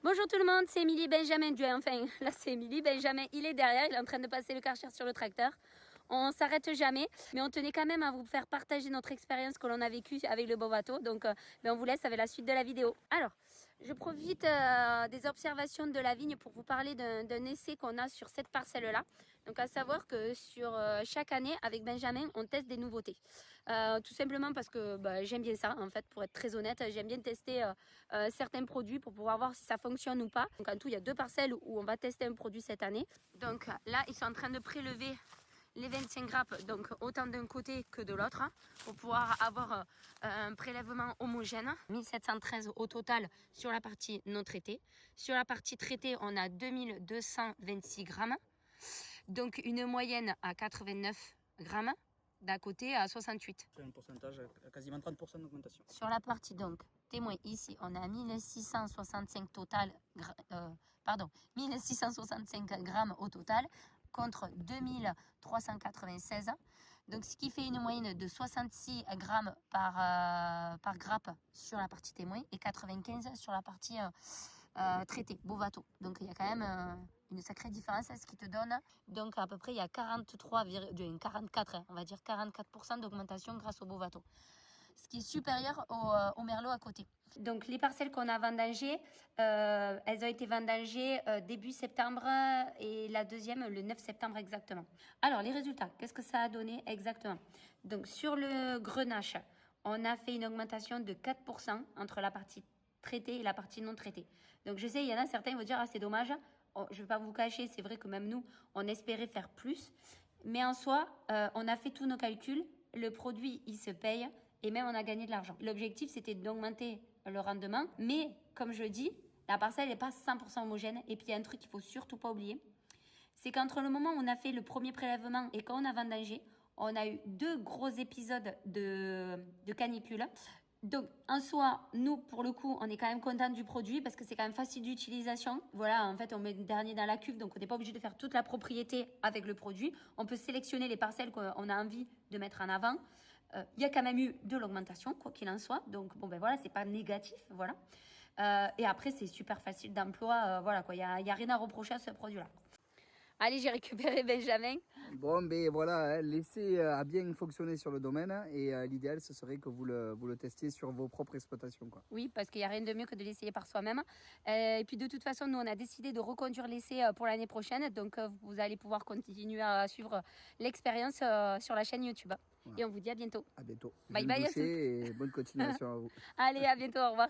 Bonjour tout le monde, c'est Émilie Benjamin. Enfin, là c'est Émilie Benjamin. Il est derrière, il est en train de passer le Karcher sur le tracteur. On s'arrête jamais, mais on tenait quand même à vous faire partager notre expérience que l'on a vécue avec le Bovato. Donc, on vous laisse avec la suite de la vidéo. Alors, je profite des observations de la vigne pour vous parler d'un essai qu'on a sur cette parcelle-là. Donc, à savoir que sur chaque année, avec Benjamin, on teste des nouveautés. Tout simplement parce que j'aime bien ça, en fait, pour être très honnête. J'aime bien tester certains produits pour pouvoir voir si ça fonctionne ou pas. Donc, en tout, il y a 2 parcelles où on va tester un produit cette année. Donc, là, ils sont en train de prélever les 25 grappes, donc autant d'un côté que de l'autre, pour pouvoir avoir un prélèvement homogène. 1713 au total sur la partie non traitée. Sur la partie traitée, on a 2226 grammes, donc une moyenne à 89 grammes, d'à côté à 68. C'est un pourcentage à quasiment 30% d'augmentation. Sur la partie donc témoin, ici, on a 1665 total, 1665 grammes au total, contre 2396. Donc, ce qui fait une moyenne de 66 grammes par grappe sur la partie témoin et 95 sur la partie traitée, Bovato. Donc, il y a quand même une sacrée différence, ce qui te donne. Donc, à peu près, il y a 44, on va dire 44% d'augmentation grâce au Bovato. Ce qui est supérieur au Merlot à côté. Donc les parcelles qu'on a vendangées, elles ont été vendangées début septembre et la deuxième le 9 septembre exactement. Alors les résultats, qu'est-ce que ça a donné exactement? Donc sur le Grenache, on a fait une augmentation de 4% entre la partie traitée et la partie non traitée. Donc je sais, il y en a certains qui vont dire ah c'est dommage, je ne vais pas vous cacher, c'est vrai que même nous, on espérait faire plus. Mais en soi, on a fait tous nos calculs, le produit il se paye, et même on a gagné de l'argent. L'objectif, c'était d'augmenter le rendement. Mais, comme je dis, la parcelle n'est pas 100% homogène. Et puis, il y a un truc qu'il ne faut surtout pas oublier. C'est qu'entre le moment où on a fait le premier prélèvement et quand on a vendangé, on a eu 2 gros épisodes de canicule. Donc, en soi, nous, pour le coup, on est quand même content du produit parce que c'est quand même facile d'utilisation. Voilà, en fait, on met le dernier dans la cuve, donc on n'est pas obligé de faire toute la propriété avec le produit. On peut sélectionner les parcelles qu'on a envie de mettre en avant. Il y a quand même eu de l'augmentation, quoi qu'il en soit. Donc, bon, ben voilà, c'est pas négatif, voilà. Et après, c'est super facile d'emploi, voilà, quoi. Il y a rien à reprocher à ce produit-là. Allez, j'ai récupéré Benjamin. Bon, ben voilà, l'essai a bien fonctionné sur le domaine et l'idéal, ce serait que vous le testiez sur vos propres exploitations, quoi. Oui, parce qu'il n'y a rien de mieux que de l'essayer par soi-même. Et puis de toute façon, nous, on a décidé de reconduire l'essai pour l'année prochaine. Donc, vous allez pouvoir continuer à suivre l'expérience sur la chaîne YouTube. Voilà. Et on vous dit à bientôt. À bientôt. Bye bye à tous. Et bonne continuation à vous. Allez, à bientôt, au revoir.